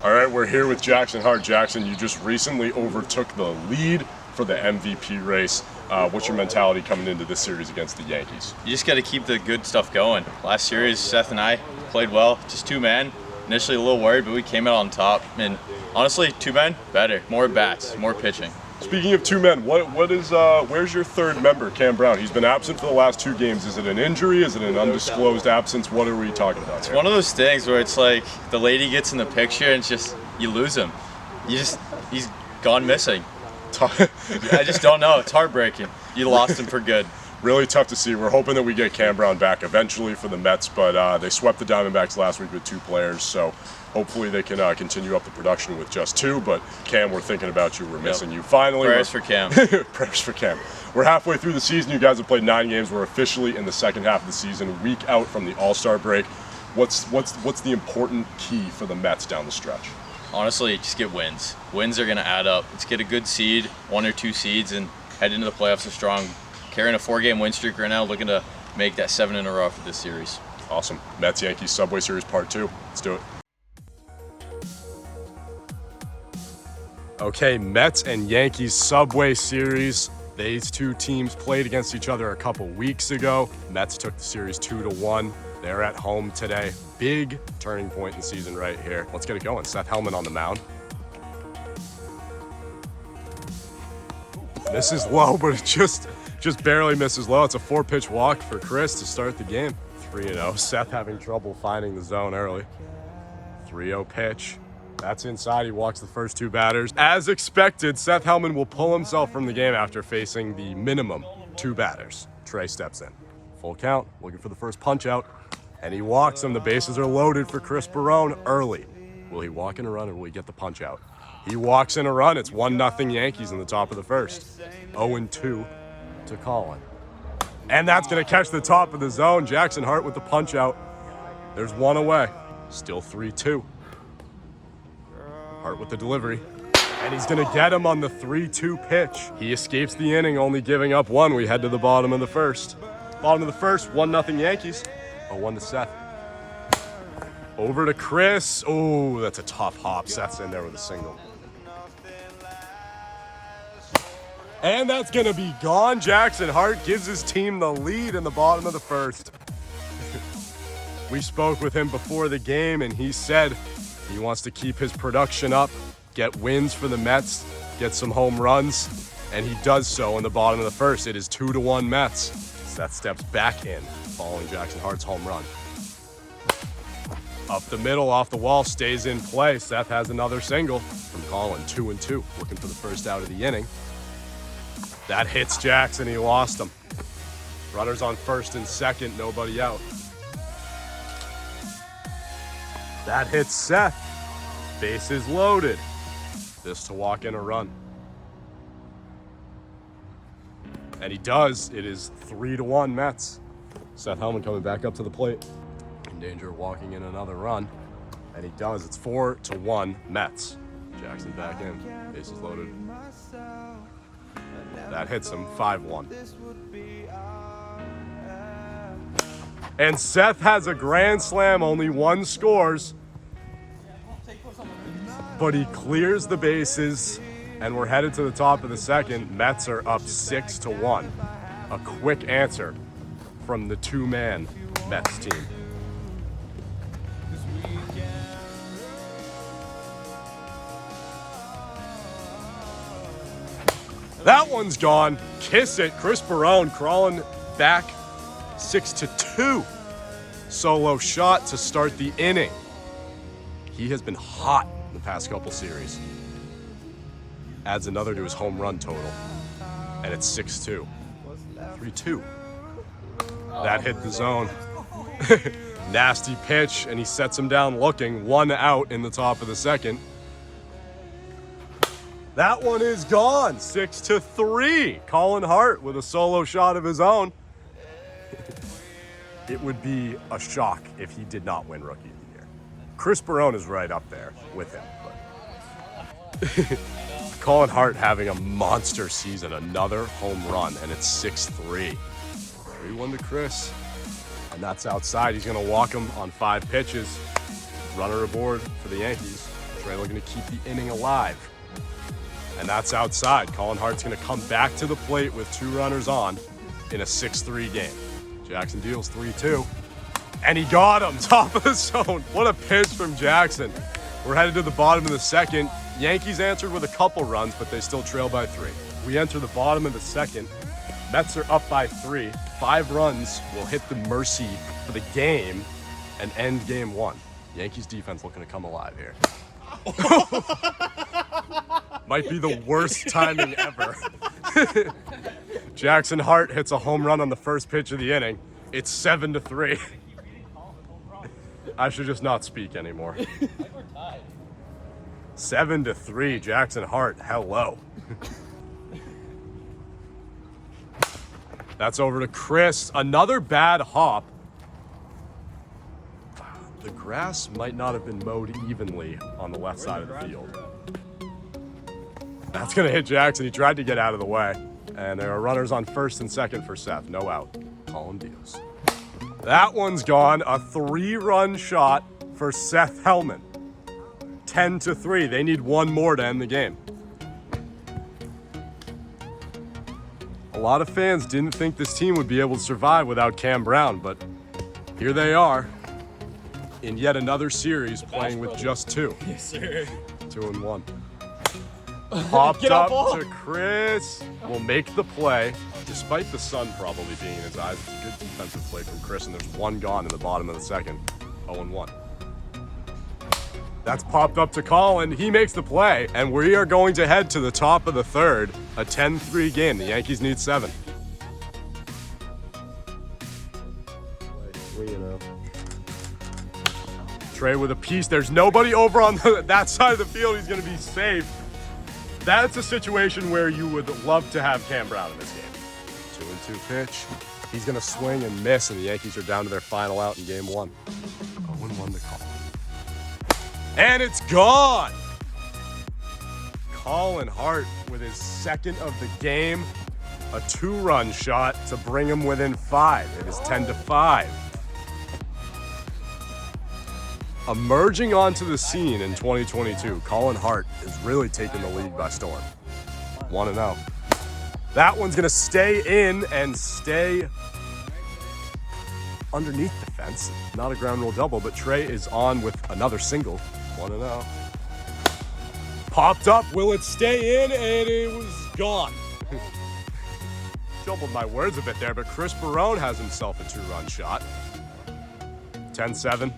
All right, we're here with Jackson Hart. Jackson, you just recently overtook the lead for the MVP race. What's your mentality coming into this series against the Yankees? You just got to keep the good stuff going. Last series, Seth and I played well, just two-man. Initially a little worried, but we came out on top. And honestly, two-man, better. More bats, more pitching. Speaking of two men, where's your third member, Cam Brown? He's been absent for the last 2 games. Is it an injury? Is it an undisclosed absence? What are we talking about here? It's one of those things where it's like the lady gets in the picture and it's just, you lose him. He's gone missing. I just don't know. It's heartbreaking. You lost him for good. Really tough to see. We're hoping that we get Cam Brown back eventually for the Mets, but they swept the Diamondbacks last week with 2 players, so hopefully they can continue up the production with just 2. But Cam, we're thinking about you. We're missing you. Finally, prayers for Cam. Prayers for Cam. We're halfway through the season. You guys have played 9 games. We're officially in the second half of the season, week out from the All-Star break. What's the important key for the Mets down the stretch? Honestly, just get wins. Wins are going to add up. Let's get a good seed, 1 or 2 seeds, and head into the playoffs so strong. Carrying a 4-game win streak right now, looking to make that 7 in a row for this series. Awesome. Mets Yankees Subway Series Part 2. Let's do it. Okay, Mets and Yankees Subway Series. These 2 teams played against each other a couple weeks ago. Mets took the series 2-1. They're at home today. Big turning point in the season right here. Let's get it going. Seth Hellman on the mound. This is low, but it just barely misses low. It's a 4-pitch walk for Chris to start the game. 3-0. Seth having trouble finding the zone early. 3-0 pitch. That's inside. He walks the first 2 batters. As expected, Seth Hellman will pull himself from the game after facing the minimum 2 batters. Trey steps in. Full count, looking for the first punch out, and he walks him. The bases are loaded for Chris Barone early. Will he walk in a run or will he get the punch out? He walks in a run. It's 1-0 Yankees in the top of the first. 0-2 to Colin. And that's going to catch the top of the zone. Jackson Hart with the punch out. There's 1 away. Still 3-2. Hart with the delivery. And he's going to get him on the 3-2 pitch. He escapes the inning, only giving up 1. We head to the bottom of the first. Bottom of the first, 1-0 Yankees. 0-1 to Seth. Over to Chris. Oh, that's a tough hop. Seth's in there with a single. And that's going to be gone. Jackson Hart gives his team the lead in the bottom of the first. We spoke with him before the game, and he said he wants to keep his production up, get wins for the Mets, get some home runs, and he does so in the bottom of the first. It is 2-1 Mets. Seth steps back in, following Jackson Hart's home run. Up the middle, off the wall, stays in play. Seth has another single from Colin, 2-2, looking for the first out of the inning. That hits Jackson, he lost him. Runners on first and second, nobody out. That hits Seth. Bases loaded. This to walk in a run. And he does. It is 3-1 Mets. Seth Hellman coming back up to the plate. In danger of walking in another run. And he does. It's 4-1 Mets. Jackson back in. Bases loaded. That hits him. 5-1. And Seth has a grand slam. Only 1 scores. But he clears the bases. And we're headed to the top of the second. Mets are up 6-1. A quick answer from the 2-man Mets team. That one's gone. Kiss it. Chris Barone crawling back 6-2. Solo shot to start the inning. He has been hot in the past couple series. Adds another to his home run total. And it's 6-2. 3-2. That hit the zone. Nasty pitch, and he sets him down looking. 1 out in the top of the second. That one is gone. 6-3. Colin Hart with a solo shot of his own. It would be a shock if he did not win Rookie of the Year. Chris Barone is right up there with him. But Colin Hart having a monster season. Another home run, and it's 6-3. 3-1 to Chris. And that's outside. He's going to walk him on 5 pitches. Runner aboard for the Yankees. Trey looking to keep the inning alive. And that's outside. Colin Hart's going to come back to the plate with 2 runners on in a 6-3 game. Jackson deals 3-2. And he got him, top of the zone. What a pitch from Jackson. We're headed to the bottom of the second. Yankees answered with a couple runs, but they still trail by 3. We enter the bottom of the second. Mets are up by 3. 5 runs will hit the mercy for the game and end game 1. Yankees defense looking to come alive here. Might be the worst timing ever. Jackson Hart hits a home run on the first pitch of the inning. It's 7-3. I should just not speak anymore. 7-3, Jackson Hart, hello. That's over to Chris. Another bad hop. The grass might not have been mowed evenly on the left side of the field. That's gonna hit Jackson. He tried to get out of the way. And there are runners on first and second for Seth. No out. Colin deals. That one's gone. A 3-run shot for Seth Hellman. 10-3. They need 1 more to end the game. A lot of fans didn't think this team would be able to survive without Cam Brown, but here they are in yet another series playing with just 2. Yes, sir. 2-1. Popped up to Chris. Will make the play. Despite the sun probably being in his eyes, it's a good defensive play from Chris, and there's 1 gone in the bottom of the second. 0-1. That's popped up to Colin. He makes the play, and we are going to head to the top of the third. A 10-3 game. The Yankees need 7. Trey with a piece. There's nobody over on that side of the field. He's going to be safe. That's a situation where you would love to have Cam Brown in this game. 2-2 pitch. He's going to swing and miss, and the Yankees are down to their final out in game 1. 0-1 to Colin. And it's gone! Colin Hart with his second of the game. A 2-run shot to bring him within 5. It is 10-5. Emerging onto the scene in 2022, Colin Hart is really taking the league by storm. 1-0. That one's going to stay in and stay underneath the fence. Not a ground rule double, but Trey is on with another single. 1-0. Popped up. Will it stay in? And it was gone. Jumbled my words a bit there, but Chris Barone has himself a 2-run shot. 10-7.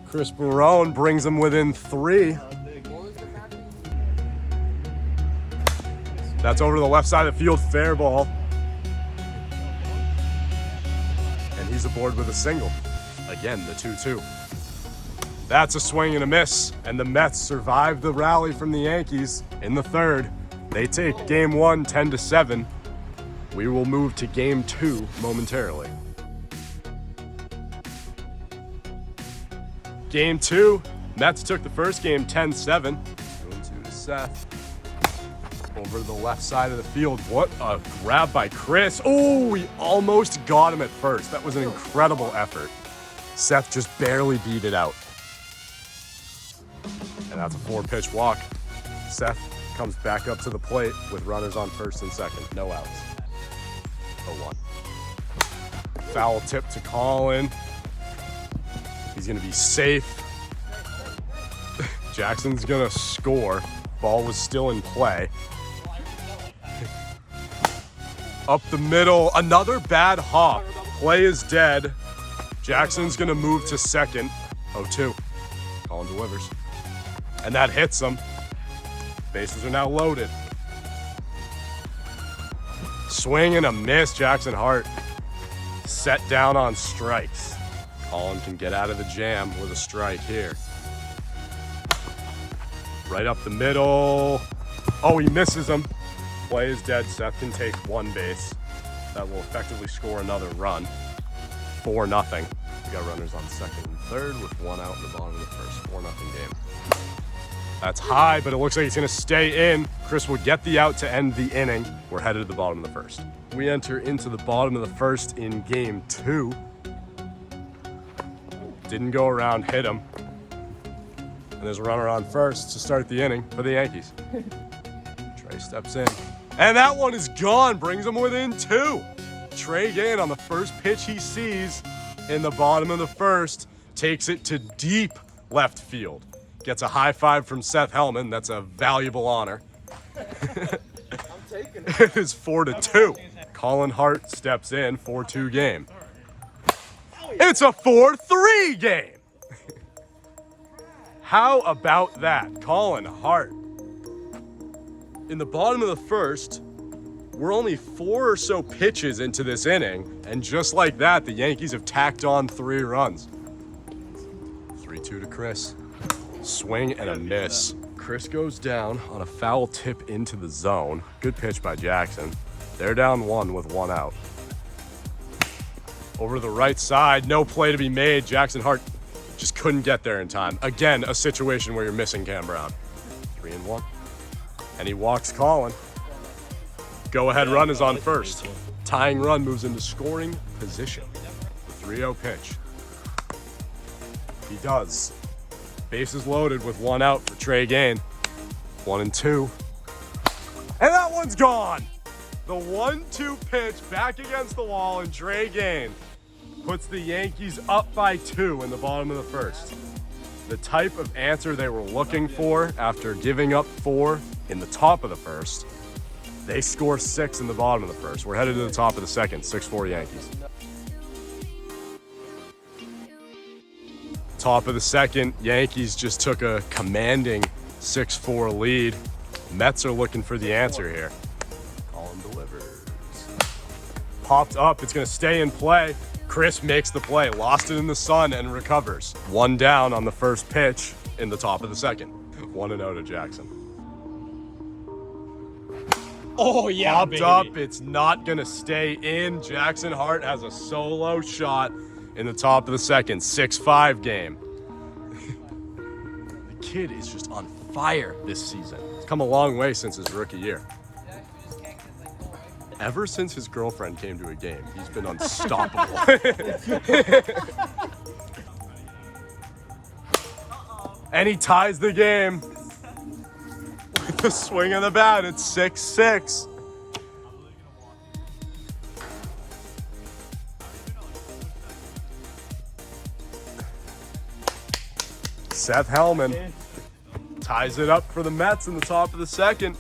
Chris Barone brings him within 3. That's over to the left side of the field, fair ball. And he's aboard with a single. Again, the 2-2. That's a swing and a miss, and the Mets survive the rally from the Yankees in the third. They take game 1, 10-7. We will move to game 2 momentarily. Game 2, Mets took the first game 10-7. 2-2 to Seth. Over to the left side of the field. What a grab by Chris. Oh, we almost got him at first. That was an incredible effort. Seth just barely beat it out. And that's a 4-pitch walk. Seth comes back up to the plate with runners on first and second. No outs. 0-1. Foul tip to Colin. He's going to be safe. Jackson's going to score. Ball was still in play. Up the middle. Another bad hop. Play is dead. Jackson's going to move to second. 0-2. Colin delivers. And that hits him. Bases are now loaded. Swing and a miss. Jackson Hart set down on strikes. Colin can get out of the jam with a strike here. Right up the middle. Oh, he misses him. Play is dead. Seth can take 1 base. That will effectively score another run. 4-0. We got runners on second and third with 1 out in the bottom of the first. 4-0 game. That's high, but it looks like he's going to stay in. Chris will get the out to end the inning. We're headed to the bottom of the first. We enter into the bottom of the first in game 2. Didn't go around, hit him. And there's a runner on first to start the inning for the Yankees. Trey steps in. And that one is gone, brings him within 2. Trey Gane on the first pitch he sees in the bottom of the first takes it to deep left field. Gets a high five from Seth Hellman. That's a valuable honor. I'm taking it. It is 4-2. Colin Hart steps in, 4-2 game. It's a 4-3 game. How about that? Colin Hart. In the bottom of the first, we're only 4 or so pitches into this inning, and just like that, the Yankees have tacked on 3 runs. 3-2 to Chris. Swing and a miss. Chris goes down on a foul tip into the zone. Good pitch by Jackson. They're down 1 with 1 out. Over to the right side, no play to be made. Jackson Hart just couldn't get there in time. Again, a situation where you're missing Cam Brown. 3-1. And he walks Colin. Go-ahead run is on first. Tying run moves into scoring position. The 3-0 pitch. He does. Bases loaded with 1 out for Trey Gane. 1-2. And that one's gone. The 1-2 pitch back against the wall, and Trey Gane puts the Yankees up by 2 in the bottom of the first. The type of answer they were looking for after giving up 4 in the top of the first. They score 6 in the bottom of the first. We're headed to the top of the second, 6-4 Yankees. Top of the second, Yankees just took a commanding 6-4 lead. Mets are looking for the answer here. Colin delivers. Popped up, it's gonna stay in play. Chris makes the play, lost it in the sun and recovers. 1 down on the first pitch in the top of the second. 1-0 to Jackson. Oh, yeah, Popped baby. up, it's not gonna stay in. Jackson Hart has a solo shot in the top of the second, 6-5 game. The kid is just on fire this season. He's come a long way since his rookie year. Ever since his girlfriend came to a game, he's been unstoppable. And he ties the game with the swing of the bat. It's 6-6. Seth Hellman ties it up for the Mets in the top of the second.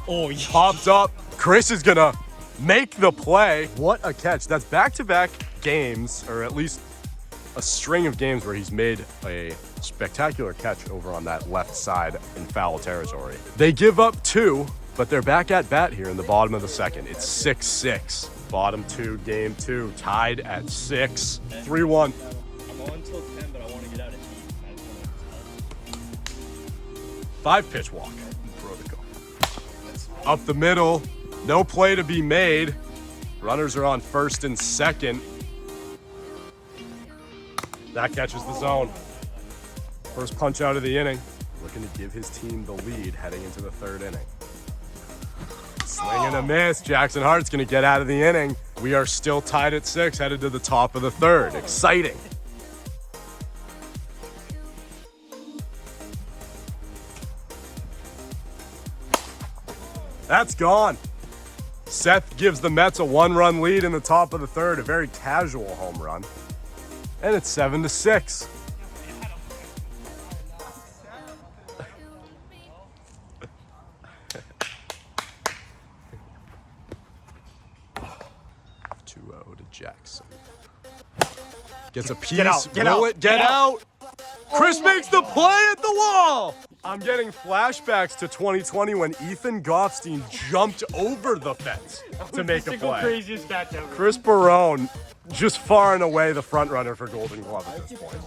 Oh, yeah. Popped up. Chris is gonna make the play. What a catch. That's back-to-back games, or at least a string of games where he's made a spectacular catch over on that left side in foul territory. They give up 2, but they're back at bat here in the bottom of the second. It's 6-6. Bottom 2, game 2, tied at 6. 3-1. I'm on till 10, but I want to get out of heat. 5-pitch walk. Up the middle, no play to be made. Runners are on first and second. That catches the zone. First punch out of the inning. Looking to give his team the lead heading into the 3rd inning. Swing and a miss. Jackson Hart's gonna get out of the inning. We are still tied at 6, headed to the top of the 3rd. Exciting. That's gone. Seth gives the Mets a 1-run lead in the top of the 3rd, a very casual home run. And it's 7-6. To Jackson. Gets a piece. Get Roll out. it. Get out. Chris makes the play at the wall. I'm getting flashbacks to 2020 when Ethan Goffstein jumped over the fence to make a play. Craziest catch ever. Chris Barone, just far and away the front runner for Golden Glove at this point.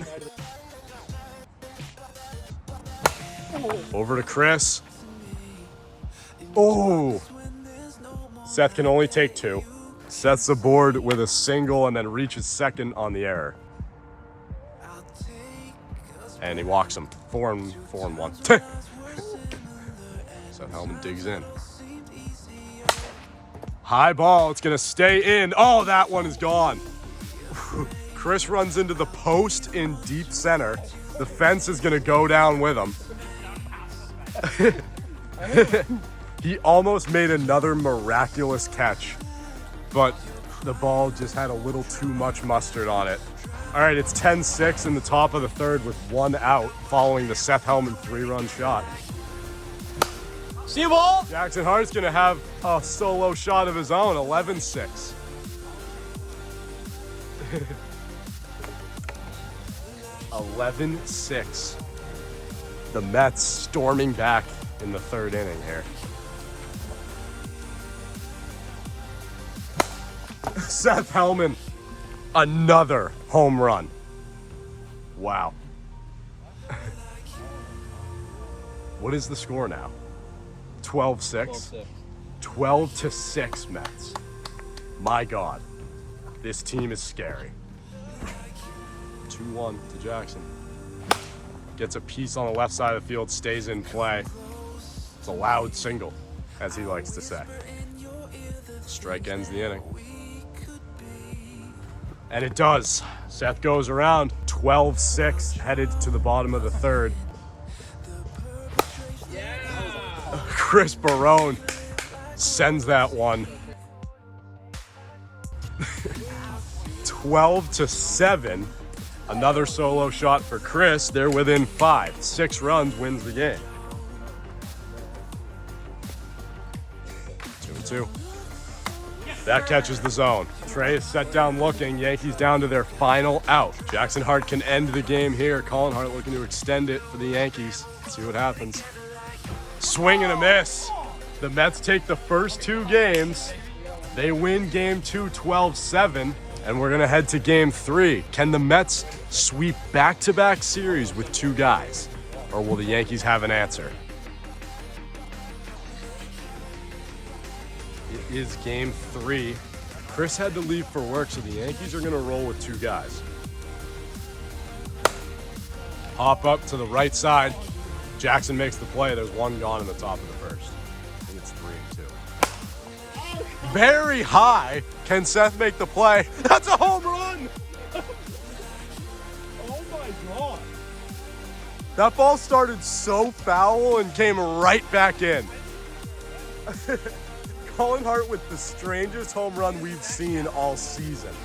Over to Chris. Oh. Seth can only take 2. Seth's aboard with a single and then reaches second on the error. And he walks him. 4-1. Seth Hellman digs in. High ball. It's going to stay in. Oh, that one is gone. Chris runs into the post in deep center. The fence is gonna go down with him. He almost made another miraculous catch, but the ball just had a little too much mustard on it. All right, it's 10-6 in the top of the third with 1 out following the Seth Hellman 3-run shot. See ball? Jackson Hart's gonna have a solo shot of his own, 11-6. 11-6. The Mets storming back in the third inning here. Seth Hellman, another home run. Wow. What is the score now? 12-6? 12-6 Mets. My God, this team is scary. 2-1 to Jackson. Gets a piece on the left side of the field, stays in play. It's a loud single, as he likes to say. Strike ends the inning. And it does. Seth goes around, 12-6, headed to the bottom of the third. Yeah. Chris Barone sends that one. 12-7. Another solo shot for Chris. They're within 5. 6 runs wins the game. 2-2. That catches the zone. Trey is set down looking. Yankees down to their final out. Jackson Hart can end the game here. Colin Hart looking to extend it for the Yankees. See what happens. Swing and a miss. The Mets take the first 2 games. They win game 2, 12-7. And we're gonna head to game 3. Can the Mets sweep back-to-back series with 2 guys? Or will the Yankees have an answer? It is game 3. Chris had to leave for work, so the Yankees are gonna roll with 2 guys. Hop up to the right side. Jackson makes the play. There's 1 gone in the top of the first. I think it's 3-2. Very high. Can Seth make the play? That's a home run! Oh my God. That ball started so foul and came right back in. Colin Hart with the strangest home run we've seen all season.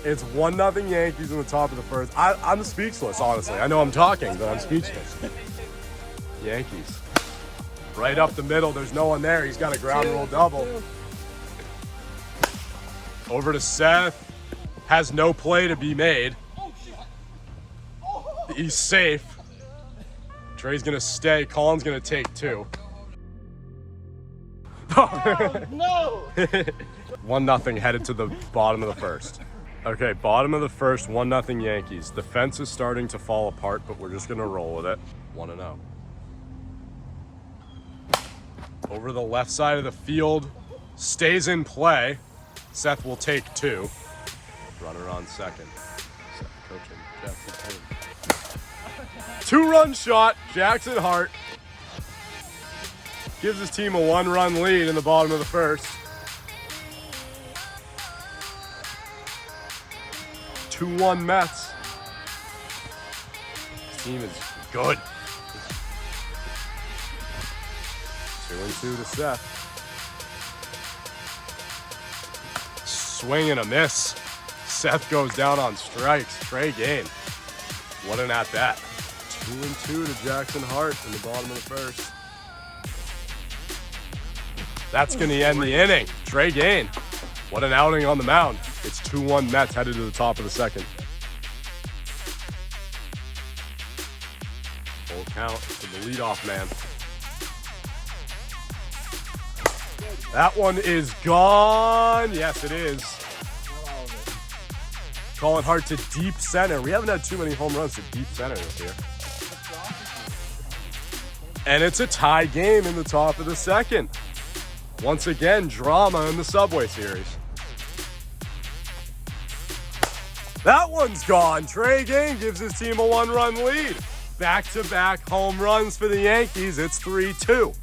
It's 1-0 Yankees in the top of the first. I'm speechless, honestly. I know I'm talking, but I'm speechless. Yankees. Right up the middle. There's no one there. He's got a ground rule double. Over to Seth. Has no play to be made. He's safe. Trey's going to stay. Colin's going to take 2. Oh, no. 1-0 headed to the bottom of the first. Okay, bottom of the first, 1-0 Yankees. The fence is starting to fall apart, but we're just going to roll with it. 1-0. Over the left side of the field, stays in play. Seth will take 2. Runner on second. Seth coaching Jackson Hart. 2-run shot, Jackson Hart. Gives his team a 1-run lead in the bottom of the first. 2-1 Mets. This team is good. 2-2 to Seth. Swing and a miss. Seth goes down on strikes. Trey Gain. What an at-bat. 2-2 to Jackson Hart in the bottom of the first. That's going to end the inning. Trey Gain. What an outing on the mound. It's 2-1 Mets headed to the top of the second. Full count to the leadoff man. That one is gone. Yes, it is. Colin Hart to deep center. We haven't had too many home runs to deep center this year. And it's a tie game in the top of the second. Once again, drama in the Subway Series. That one's gone. Trey Gain gives his team a 1-run lead. Back-to-back home runs for the Yankees. It's 3-2.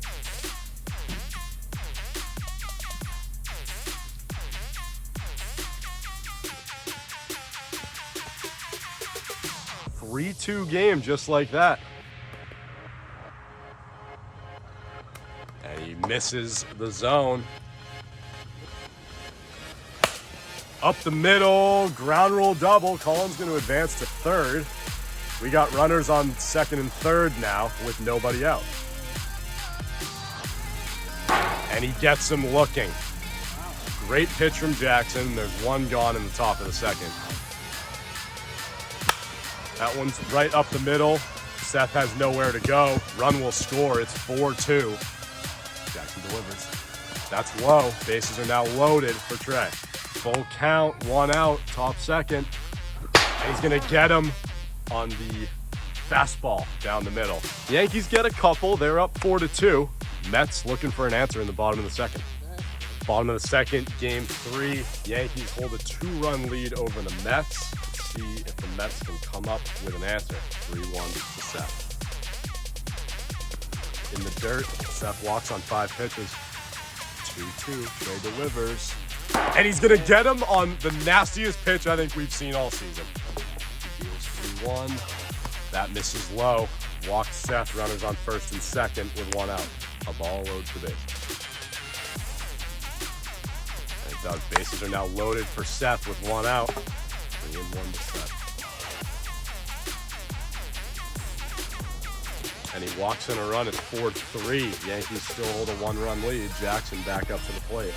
3-2 game just like that. And he misses the zone. Up the middle, ground rule double. Cullen's going to advance to third. We got runners on second and third now with nobody out. And he gets him looking. Great pitch from Jackson. There's one gone in the top of the second. That one's right up the middle. Seth has nowhere to go. Run will score. It's 4-2. Jackson delivers. That's low. Bases are now loaded for Trey. Full count, one out, top second. And he's going to get him on the fastball down the middle. Yankees get a couple. They're up 4-2. Mets looking for an answer in the bottom of the second. Bottom of the second, game 3. Yankees hold a 2-run lead over the Mets. Let's see if the Mets can come up with an answer. 3-1 to Seth. In the dirt, Seth walks on 5 pitches. 2-2, Trey delivers. And he's gonna get him on the nastiest pitch I think we've seen all season. He deals 3-1. That misses low. Walks Seth, runners on first and second with 1 out. A ball loads the base. And it does. Bases are now loaded for Seth with 1 out. 3-1 to Seth. And he walks in a run. It's 4-3. Yankees still hold a 1-run lead. Jackson back up to the plate.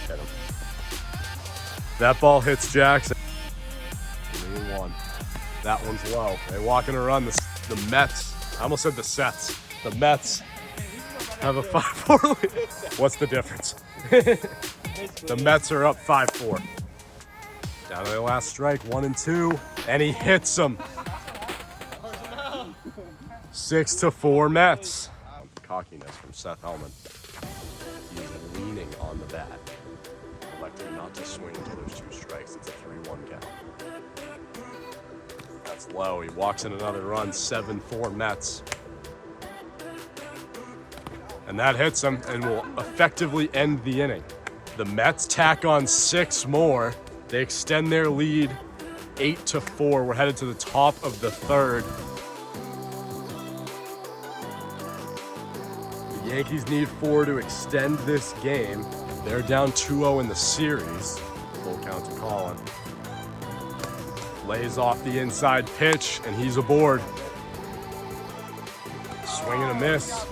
Hit him. That ball hits Jackson. 3-1. That one's low. They walk in a run. The Mets. I almost said the Sets. The Mets have a 5-4 lead. What's the difference? The Mets are up 5-4. Down to their last strike, 1-2, and he hits them. 6-4 Mets. Cockiness from Seth Hellman. He's leaning on the bat, electing not to swing until there's 2 strikes. It's a 3-1 count. That's low. He walks in another run, 7-4 Mets. And that hits him and will effectively end the inning. The Mets tack on 6 more. They extend their lead 8-4. We're headed to the top of the third. The Yankees need 4 to extend this game. They're down 2-0 in the series. Full count to Colin. Lays off the inside pitch, and he's aboard. Swing and a miss.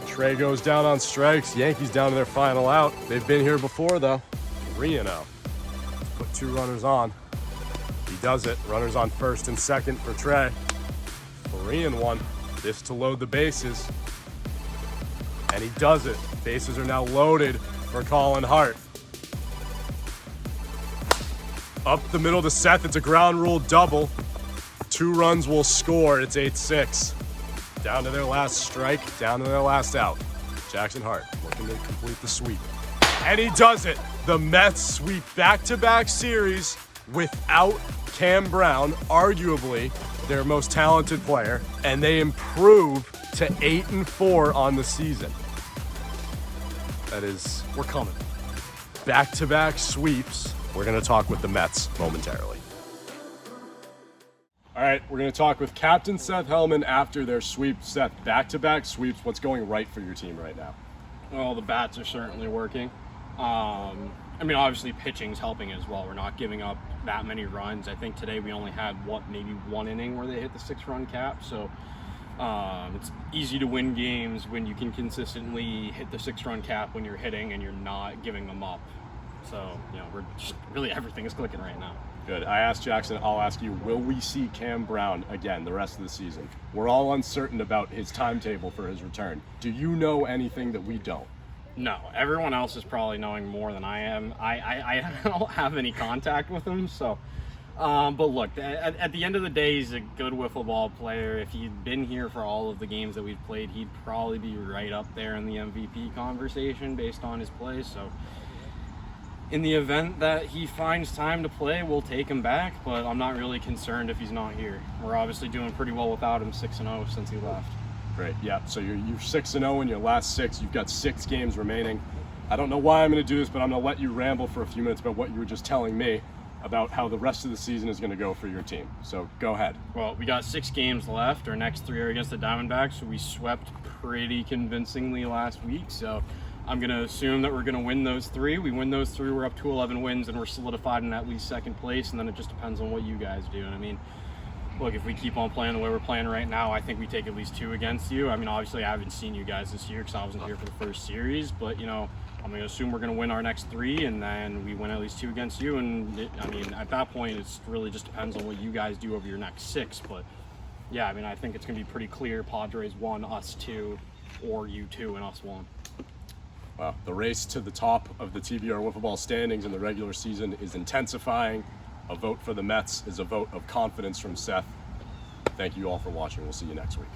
Trey goes down on strikes. Yankees down to their final out. They've been here before, though. 3-0. Put 2 runners on. He does it. Runners on first and second for Trey. 3-1. This to load the bases. And he does it. Bases are now loaded for Colin Hart. Up the middle to Seth. It's a ground rule double. 2 runs will score. It's 8-6. Down to their last strike, down to their last out. Jackson Hart looking to complete the sweep. And he does it. The Mets sweep back-to-back series without Cam Brown, arguably their most talented player, and they improve to 8-4 on the season. That is, we're coming. Back-to-back sweeps. We're going to talk with the Mets momentarily. All right, we're going to talk with Captain Seth Hellman after their sweep. Seth, back-to-back sweeps. What's going right for your team right now? Well, the bats are certainly working. I mean, obviously pitching's helping as well. We're not giving up that many runs. I think today we only had, maybe 1 inning where they hit the 6-run cap. So it's easy to win games when you can consistently hit the 6-run cap when you're hitting and you're not giving them up. So, we're just really everything is clicking right now. Good. I asked Jackson, I'll ask you, will we see Cam Brown again the rest of the season? We're all uncertain about his timetable for his return. Do you know anything that we don't? No, everyone else is probably knowing more than I am. I don't have any contact with him, so. But look, at the end of the day, he's a good wiffle ball player. If he'd been here for all of the games that we've played, he'd probably be right up there in the MVP conversation based on his play, so. In the event that he finds time to play, we'll take him back, but I'm not really concerned if he's not here. We're obviously doing pretty well without him, 6-0 since he left. Great, yeah. So you're 6-0 in your last 6. You've got 6 games remaining. I don't know why I'm going to do this, but I'm going to let you ramble for a few minutes about what you were just telling me. about how the rest of the season is going to go for your team. So go ahead. Well, we got 6 games left. Our next 3 are against the Diamondbacks, so we swept pretty convincingly last week. So I'm going to assume that we're going to win those 3. We win those 3, we're up to 11 wins, and we're solidified in at least second place. And then it just depends on what you guys do. And I mean, look, if we keep on playing the way we're playing right now, I think we take at least 2 against you. I mean, obviously, I haven't seen you guys this year because I wasn't here for the first series, but you know, I'm going to assume we're going to win our next 3, and then we win at least 2 against you. And I mean, at that point, it's really just depends on what you guys do over your next 6. But yeah, I mean, I think it's going to be pretty clear: Padres 1, us 2, or you 2 and us 1. Wow, the race to the top of the TBR Wiffle Ball standings in the regular season is intensifying. A vote for the Mets is a vote of confidence from Seth. Thank you all for watching. We'll see you next week.